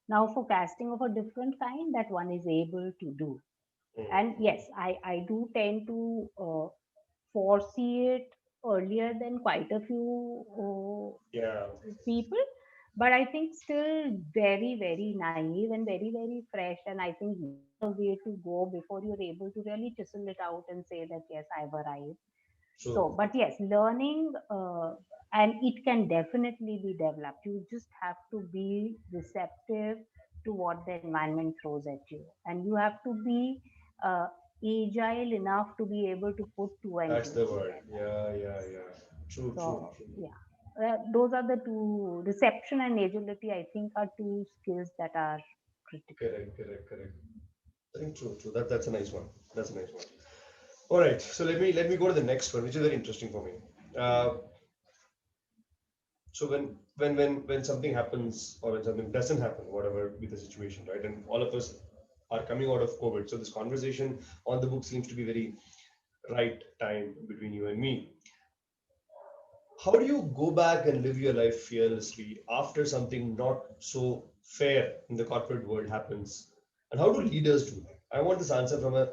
[SPEAKER 2] Now, forecasting of a different kind that one is able to do. And
[SPEAKER 1] mm,
[SPEAKER 2] yes, I do tend to foresee it earlier than quite a few
[SPEAKER 1] yeah,
[SPEAKER 2] people, but I think still very, very naive and very, very fresh. And I think a way to go before you're able to really chisel it out and say that, yes, I've arrived.
[SPEAKER 1] true.
[SPEAKER 2] So, but yes, learning, and it can definitely be developed. You just have to be receptive to what the environment throws at you, and you have to be uh, agile enough to be able to put two and
[SPEAKER 1] That's
[SPEAKER 2] two
[SPEAKER 1] the word.
[SPEAKER 2] together.
[SPEAKER 1] Yeah, yeah, yeah. True, true,
[SPEAKER 2] So,
[SPEAKER 1] true.
[SPEAKER 2] yeah, those are the two. Reception and agility, I think, are two skills that are critical.
[SPEAKER 1] Correct, correct, correct. I think true, true. That's a nice one. That's a nice one. All right. So let me go to the next one, which is very interesting for me. Uh, so when something happens or when something doesn't happen, whatever be the situation, right? And all of us are coming out of COVID. So this conversation on the book seems to be very right time between you and me. How do you go back and live your life fearlessly after something not so fair in the corporate world happens? And how do leaders do that? I want this answer from a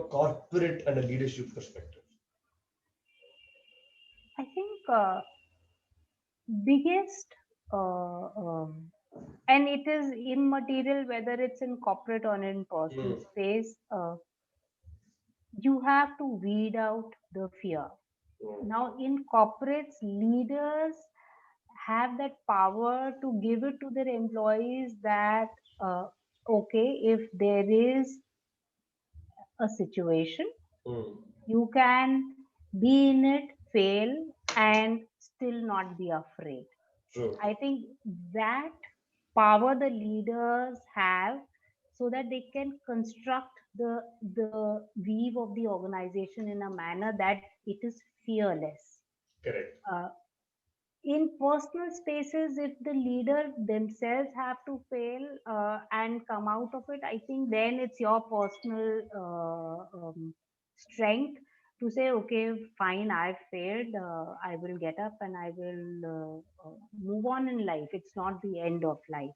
[SPEAKER 1] corporate and a leadership perspective.
[SPEAKER 2] I think biggest uh, um, and it is immaterial whether it's in corporate or in personal
[SPEAKER 1] Mm,
[SPEAKER 2] space. You have to weed out the fear.
[SPEAKER 1] mm,
[SPEAKER 2] Now, in corporates, leaders have that power to give it to their employees that, uh, okay, if there is a situation,
[SPEAKER 1] mm,
[SPEAKER 2] you can be in it, fail, and still not be afraid.
[SPEAKER 1] true.
[SPEAKER 2] I think that power the leaders have, so that they can construct the weave of the organization in a manner that it is fearless.
[SPEAKER 1] Correct.
[SPEAKER 2] Uh, in personal spaces, if the leader themselves have to fail and come out of it, I think then it's your personal strength to say, okay, fine, I've failed, I will get up and I will move on in life. It's not the end of life.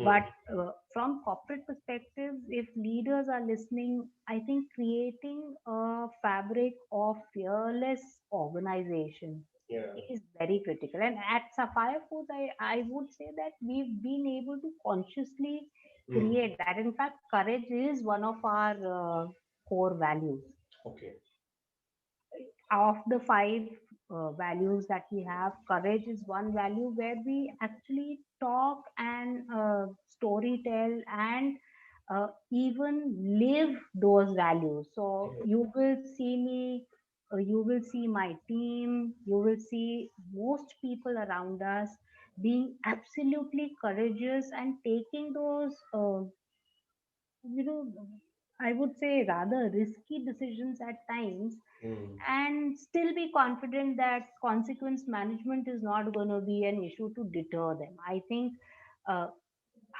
[SPEAKER 2] But
[SPEAKER 1] Mm,
[SPEAKER 2] from corporate perspectives, if leaders are listening, I think creating a fabric of fearless organization
[SPEAKER 1] yeah.
[SPEAKER 2] is very critical. And at Sapphire Foods, I would say that we've been able to consciously
[SPEAKER 1] Mm.
[SPEAKER 2] create that. In fact, courage is one of our core values.
[SPEAKER 1] Okay.
[SPEAKER 2] Of the five values that we have, courage is one value where we actually talk and story tell and even live those values. So
[SPEAKER 1] Okay.
[SPEAKER 2] you will see me, you will see my team, you will see most people around us being absolutely courageous and taking those you know I would say rather risky decisions at times,
[SPEAKER 1] Mm.
[SPEAKER 2] and still be confident that consequence management is not going to be an issue to deter them. I think uh,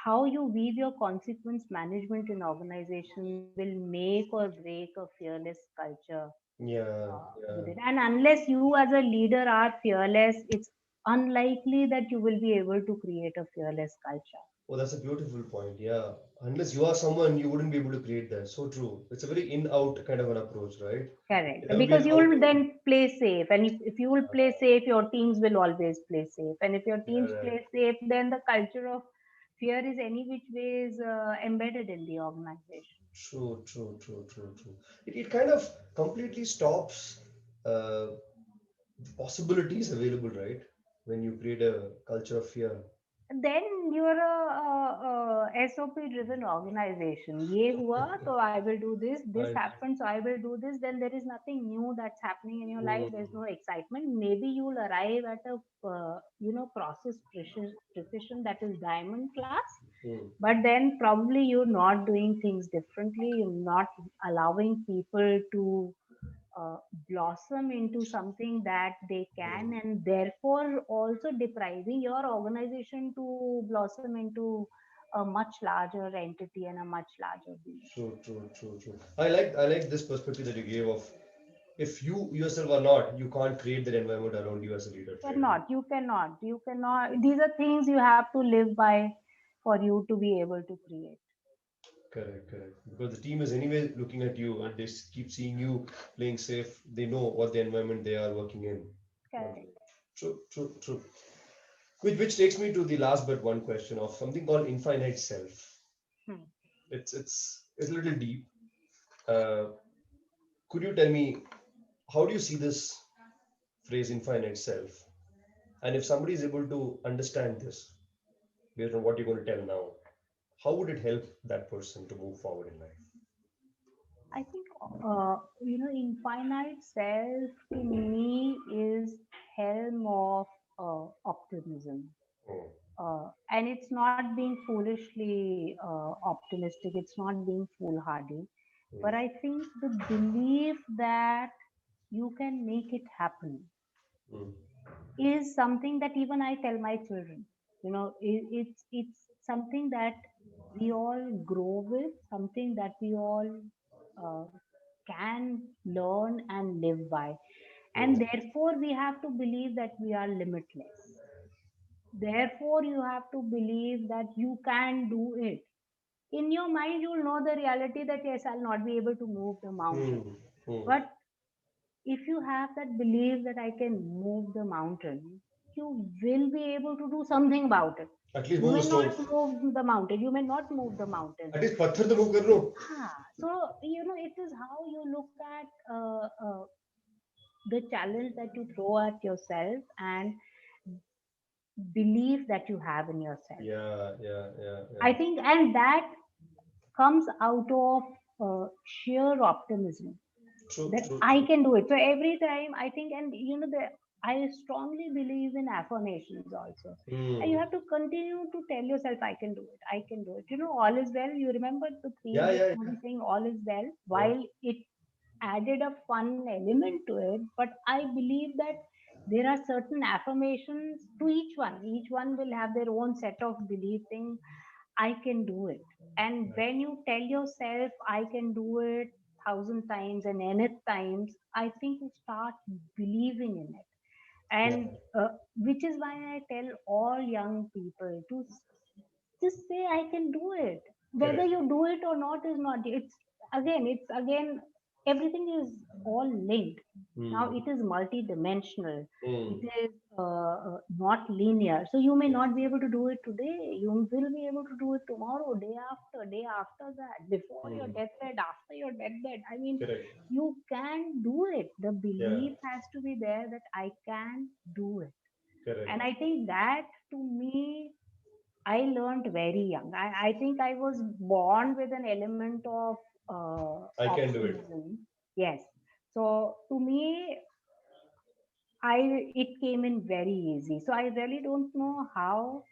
[SPEAKER 2] how you weave your consequence management in organizations will make or break a fearless culture
[SPEAKER 1] Yeah, yeah.
[SPEAKER 2] within. And unless you as a leader are fearless, it's unlikely that you will be able to create a fearless culture.
[SPEAKER 1] Oh, that's a beautiful point. Yeah. Unless you are someone, you wouldn't be able to create that. So true. It's a very in-out kind of an approach, right?
[SPEAKER 2] Correct.
[SPEAKER 1] It'll be
[SPEAKER 2] Because
[SPEAKER 1] an
[SPEAKER 2] you
[SPEAKER 1] out.
[SPEAKER 2] will then play safe. And if you will play safe, your teams will always play safe. And if your
[SPEAKER 1] Yeah,
[SPEAKER 2] teams
[SPEAKER 1] right.
[SPEAKER 2] play safe, then the culture of fear is any which ways embedded in the organization.
[SPEAKER 1] True, true, true, true, true. It kind of completely stops possibilities available, right? When you create a culture of fear.
[SPEAKER 2] Then you're a SOP driven organization. Ye hua, so I will do this. This
[SPEAKER 1] Right.
[SPEAKER 2] happened, so I will do this. Then there is nothing new that's happening in your life. There's
[SPEAKER 1] Mm,
[SPEAKER 2] no excitement. Maybe you'll arrive at a process precision that is diamond class,
[SPEAKER 1] mm,
[SPEAKER 2] but then probably you're not doing things differently. You're not allowing people to uh, blossom into something that they can,
[SPEAKER 1] mm.
[SPEAKER 2] and therefore also depriving your organization to blossom into a much larger entity and a much larger being.
[SPEAKER 1] True, true, true, true. I like this perspective that you gave of if you yourself are not, you can't create that environment around you as a leader, right?
[SPEAKER 2] You cannot, these are things you have to live by for you to be able to create.
[SPEAKER 1] Correct, correct. Because the team is anyway looking at you and they keep seeing you playing safe. They know what the environment they are working in.
[SPEAKER 2] Correct.
[SPEAKER 1] Okay. True, true, true. Which takes me to the last but one question of something called infinite self.
[SPEAKER 2] Hmm.
[SPEAKER 1] It's a little deep. Uh, could you tell me how do you see this phrase infinite self? And if somebody is able to understand this based on what you're going to tell now, how would it help that person to move forward in life?
[SPEAKER 2] I think infinite self to me is helm of optimism,
[SPEAKER 1] Oh,
[SPEAKER 2] and it's not being foolishly optimistic. It's not being foolhardy, but
[SPEAKER 1] mm,
[SPEAKER 2] I think the belief that you can make it happen
[SPEAKER 1] mm,
[SPEAKER 2] is something that even I tell my children. It's something that we all grow with, something that we all uh, can learn and live by, and
[SPEAKER 1] mm.
[SPEAKER 2] therefore we have to believe that we are limitless. Therefore, you have to believe that you can do it. In your mind, you'll know the reality that yes, I'll not be able to move the mountain.
[SPEAKER 1] Hmm. Hmm.
[SPEAKER 2] But if you have that belief that I can move the mountain, you will be able to do something about it.
[SPEAKER 1] At least
[SPEAKER 2] You
[SPEAKER 1] move a
[SPEAKER 2] may
[SPEAKER 1] stone.
[SPEAKER 2] not move the mountain, you may not move the mountain.
[SPEAKER 1] At least पत्थर तो move कर लो.
[SPEAKER 2] So, it is how you look at the challenge that you throw at yourself and belief that you have in yourself.
[SPEAKER 1] Yeah, yeah, yeah,
[SPEAKER 2] I
[SPEAKER 1] yeah.
[SPEAKER 2] think, and that comes out of sheer optimism
[SPEAKER 1] True,
[SPEAKER 2] that
[SPEAKER 1] true,
[SPEAKER 2] I
[SPEAKER 1] true.
[SPEAKER 2] can do it. So every time I think, and I strongly believe in affirmations also. And you
[SPEAKER 1] Hmm.
[SPEAKER 2] have to continue to tell yourself, I can do it, I can do it. All is well. You remember the
[SPEAKER 1] Yeah,
[SPEAKER 2] previous
[SPEAKER 1] yeah, yeah,
[SPEAKER 2] movie saying all is well,
[SPEAKER 1] yeah.
[SPEAKER 2] while it added a fun element to it. But I believe that there are certain affirmations to each one. Each one will have their own set of believing I can do it. And
[SPEAKER 1] Right.
[SPEAKER 2] when you tell yourself I can do it thousand times and nth times, I think you start believing in it.
[SPEAKER 1] Yeah,
[SPEAKER 2] And which is why I tell all young people to just say I can do it. Whether
[SPEAKER 1] correct.
[SPEAKER 2] you do it or not is not. It's again. everything is all linked. Now
[SPEAKER 1] Hmm.
[SPEAKER 2] it is multi-dimensional. It
[SPEAKER 1] Hmm.
[SPEAKER 2] is not linear. So you may not be able to do it today. You will be able to do it tomorrow, day after that, before your
[SPEAKER 1] Hmm.
[SPEAKER 2] deathbed, after your deathbed. I mean,
[SPEAKER 1] Correct.
[SPEAKER 2] you can do it. The
[SPEAKER 1] Yeah.
[SPEAKER 2] belief has to be there that I can do it. And
[SPEAKER 1] Correct.
[SPEAKER 2] I think that to me, I learned very young. I think I was born with an element of
[SPEAKER 1] I can do it.
[SPEAKER 2] optimism. Yes. So to me, it came in very easy. So I really don't know how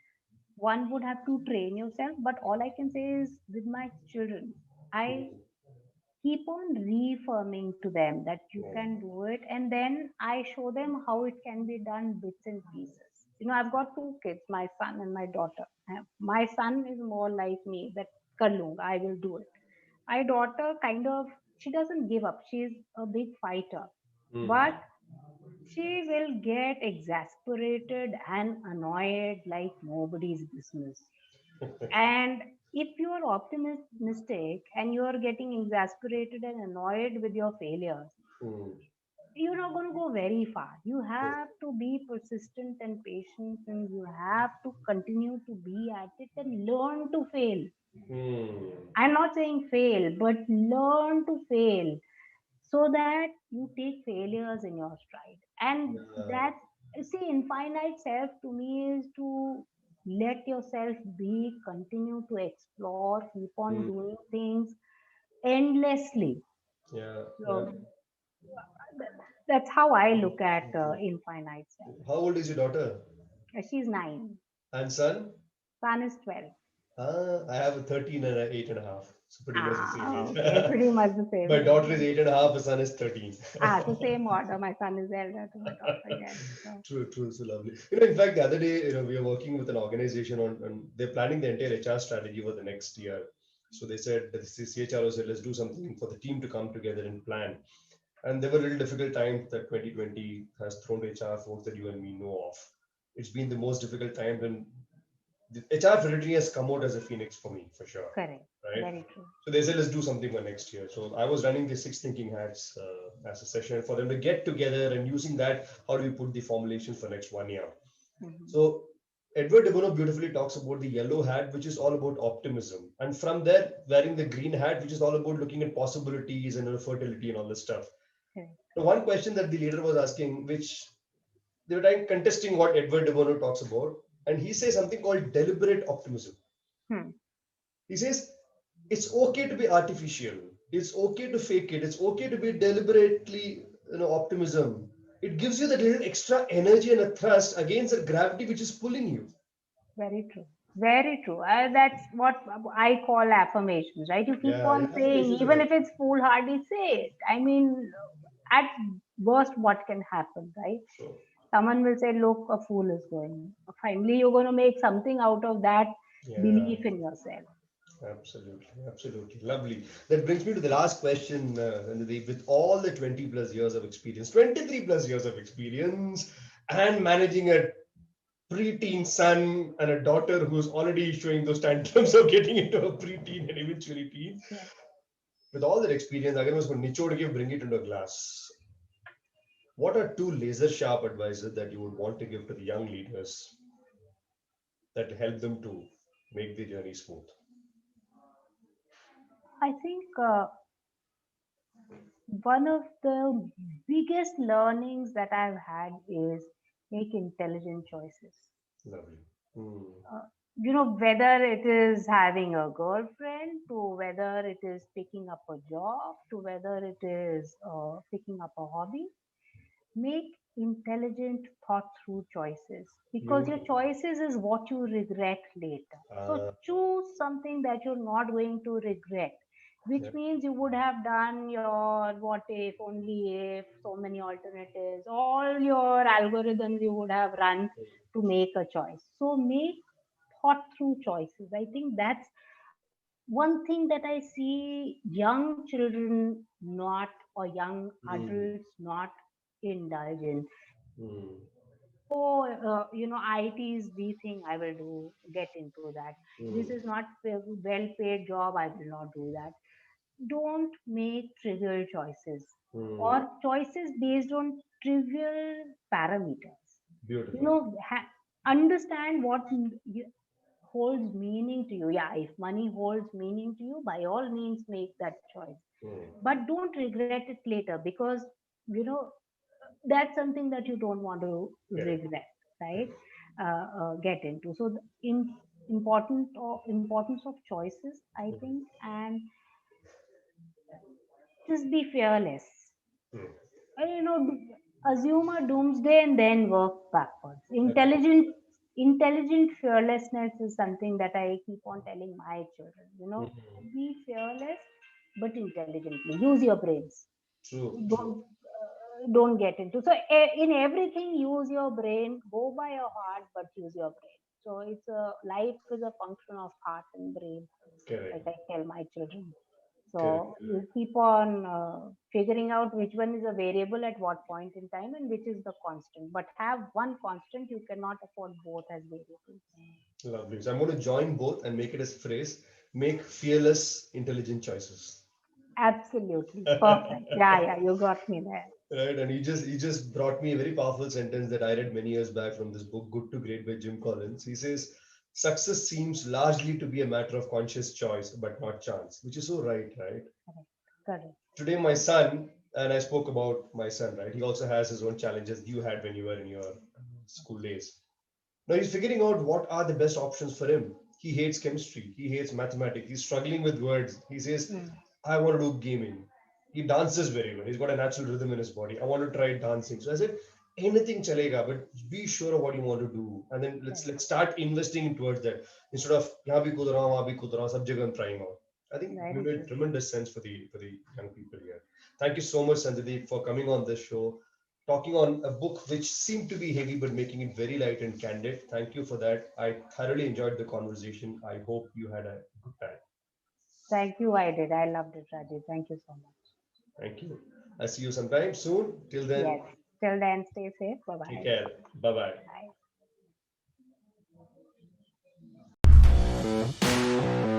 [SPEAKER 2] one would have to train yourself, but all I can say is with my children, I
[SPEAKER 1] Hmm.
[SPEAKER 2] keep on reaffirming to them that you can
[SPEAKER 1] Hmm.
[SPEAKER 2] do it, and then I show them how it can be done bits and pieces. I've got two kids, my son and my daughter. My son is more like me, that kar lunga, I will do it. My daughter kind of, she doesn't give up, she's a big fighter, but
[SPEAKER 1] Hmm.
[SPEAKER 2] she will get exasperated and annoyed like nobody's business. And if you are optimistic and you are getting exasperated and annoyed with your failures,
[SPEAKER 1] Hmm.
[SPEAKER 2] you're not going to go very far. You have to be persistent and patient, and you have to continue to be at it and learn to fail.
[SPEAKER 1] Hmm.
[SPEAKER 2] I'm not saying fail, but learn to fail so that you take failures in your stride. And
[SPEAKER 1] Yeah.
[SPEAKER 2] that, see, infinite self to me is to let yourself be, continue to explore, keep on
[SPEAKER 1] Hmm.
[SPEAKER 2] doing things endlessly.
[SPEAKER 1] Yeah. Yeah.
[SPEAKER 2] So that's how I look at infinite self.
[SPEAKER 1] How old is your daughter
[SPEAKER 2] She's 9,
[SPEAKER 1] and son?
[SPEAKER 2] son is 12.
[SPEAKER 1] I have a 13 and a 8.5. So pretty much the same
[SPEAKER 2] Ah,
[SPEAKER 1] age.
[SPEAKER 2] okay, pretty much the same
[SPEAKER 1] My
[SPEAKER 2] age.
[SPEAKER 1] daughter is 8.5, my son is 13.
[SPEAKER 2] So same order. My son is elder to my daughter. Yes. So,
[SPEAKER 1] True, true, so lovely. In fact, the other day, we are working with an organization on they're planning the entire HR strategy for the next year. So they said that the CHRO said, let's do something for the team to come together and plan. And there were little difficult times that 2020 has thrown to HR folks that you and me know of. It's been the most difficult time, and the HR fraternity has come out as a phoenix for me, for sure.
[SPEAKER 2] correct.
[SPEAKER 1] Right?
[SPEAKER 2] Very true.
[SPEAKER 1] So they said, let's do something for next year. So I was running the Six Thinking Hats as a session for them to get together and using that, how do we put the formulation for next 1 year?
[SPEAKER 2] Hmm.
[SPEAKER 1] So Edward de Bono beautifully talks about the yellow hat, which is all about optimism. And from there, wearing the green hat, which is all about looking at possibilities and fertility and all this stuff.
[SPEAKER 2] Correct.
[SPEAKER 1] The one question that the leader was asking, which they were contesting what Edward de Bono talks about, and he says something called deliberate optimism.
[SPEAKER 2] Hmm.
[SPEAKER 1] He says it's okay to be artificial. It's okay to fake it. It's okay to be deliberately, optimism. It gives you that little extra energy and a thrust against the gravity which is pulling you.
[SPEAKER 2] Very true. Very true. That's what I call affirmations, right? You keep
[SPEAKER 1] Yeah,
[SPEAKER 2] on
[SPEAKER 1] yeah,
[SPEAKER 2] saying,
[SPEAKER 1] affirmations are
[SPEAKER 2] even
[SPEAKER 1] right.
[SPEAKER 2] if it's foolhardy, say it. I mean, at worst, what can happen, right?
[SPEAKER 1] Sure.
[SPEAKER 2] Someone will say, look, a fool is going. Finally, you're going to make something out of that
[SPEAKER 1] Yeah,
[SPEAKER 2] belief in yourself.
[SPEAKER 1] absolutely, absolutely, lovely. That brings me to the last question, with all the 20 plus years of experience, 23 plus years of experience, and managing a preteen son and a daughter who's already showing those tantrums of getting into a preteen and eventually teen.
[SPEAKER 2] Yeah.
[SPEAKER 1] With all that experience, again was going to bring it into a glass. What are two laser sharp advices that you would want to give to the young leaders that help them to make the journey smooth?
[SPEAKER 2] I think one of the biggest learnings that I've had is make intelligent choices.
[SPEAKER 1] Lovely. Hmm.
[SPEAKER 2] Uh, whether it is having a girlfriend, to whether it is picking up a job, to whether it is picking up a hobby, make intelligent, thought through choices, because your
[SPEAKER 1] Beautiful.
[SPEAKER 2] choices is what you regret later. So
[SPEAKER 1] Uh,
[SPEAKER 2] choose something that you're not going to regret, which
[SPEAKER 1] yeah.
[SPEAKER 2] means you would have done your what if, only if, so many alternatives, all your algorithms you would have run to make a choice. So make thought through choices. I think that's one thing that I see young children not, or young
[SPEAKER 1] Hmm.
[SPEAKER 2] adults not indulge in.
[SPEAKER 1] Hmm.
[SPEAKER 2] Oh, IT is the thing I will do, get into that. This
[SPEAKER 1] Hmm.
[SPEAKER 2] is not a well paid job, I will not do that. don't make trivial choices
[SPEAKER 1] Hmm.
[SPEAKER 2] or choices based on trivial parameters. You
[SPEAKER 1] Beautiful.
[SPEAKER 2] know, understand what holds meaning to you. Yeah, if money holds meaning to you, by all means make that choice.
[SPEAKER 1] Hmm.
[SPEAKER 2] But don't regret it later, because you know that's something that you don't want to
[SPEAKER 1] Correct.
[SPEAKER 2] regret, right? Get into. So the importance of choices, I think, and just be fearless.
[SPEAKER 1] Hmm.
[SPEAKER 2] You know, assume a doomsday and then work backwards.
[SPEAKER 1] Agree.
[SPEAKER 2] Intelligent fearlessness is something that I keep on telling my children. You know,
[SPEAKER 1] Mhm.
[SPEAKER 2] be fearless but intelligently. Use your brains.
[SPEAKER 1] True, true.
[SPEAKER 2] Don't get into. So in everything, use your brain. Go by your heart, but use your brain. So it's a life is a function of heart and brain, like
[SPEAKER 1] Correct,
[SPEAKER 2] I tell my children.
[SPEAKER 1] correct,
[SPEAKER 2] So you
[SPEAKER 1] correct.
[SPEAKER 2] keep on figuring out which one is a variable at what point in time and which is the constant. But have one constant. You cannot afford both as variables.
[SPEAKER 1] Lovely. So I'm going to join both and make it as a phrase. Make fearless, intelligent choices.
[SPEAKER 2] Absolutely perfect. Yeah, yeah, you got me there.
[SPEAKER 1] Right, and he just brought me a very powerful sentence that I read many years back from this book, Good to Great by Jim Collins. He says, "Success seems largely to be a matter of conscious choice, but not chance," which is so right, right?
[SPEAKER 2] Correct. Correct.
[SPEAKER 1] Today, my son, and I spoke about my son, right? He also has his own challenges you had when you were in your school days. Now he's figuring out what are the best options for him. He hates chemistry. He hates mathematics. He's struggling with words. He says,
[SPEAKER 2] Mm.
[SPEAKER 1] I want to do gaming. He dances very well. He's got a natural rhythm in his body. I want to try dancing. So I said, anything chalega, but be sure of what you want to do. And then let's
[SPEAKER 2] Correct.
[SPEAKER 1] let's start investing towards that. Instead of yahan bhi kud raha hu, wahan bhi kud raha hu, sab jagah I'm trying out. I think you
[SPEAKER 2] Very
[SPEAKER 1] made
[SPEAKER 2] true.
[SPEAKER 1] tremendous sense for the young people here. Thank you so much, Sanjay, for coming on this show, talking on a book which seemed to be heavy but making it very light and candid. Thank you for that. I thoroughly enjoyed the conversation. I hope you had a good time.
[SPEAKER 2] Thank you. I did. I loved it, Rajiv. Thank you so much.
[SPEAKER 1] Thank you. I'll see you sometime soon. Till then,
[SPEAKER 2] Yes. Till then, stay safe. Bye
[SPEAKER 1] take
[SPEAKER 2] bye.
[SPEAKER 1] care. Bye bye.
[SPEAKER 2] Bye.